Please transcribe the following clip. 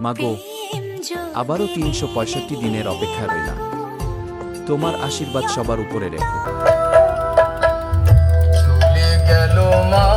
মাগো, আবারও ৩৬৫ দিনের অপেক্ষা রইলাম। তোমার আশীর্বাদ সবার উপরে রেখো। চলে গেল মা।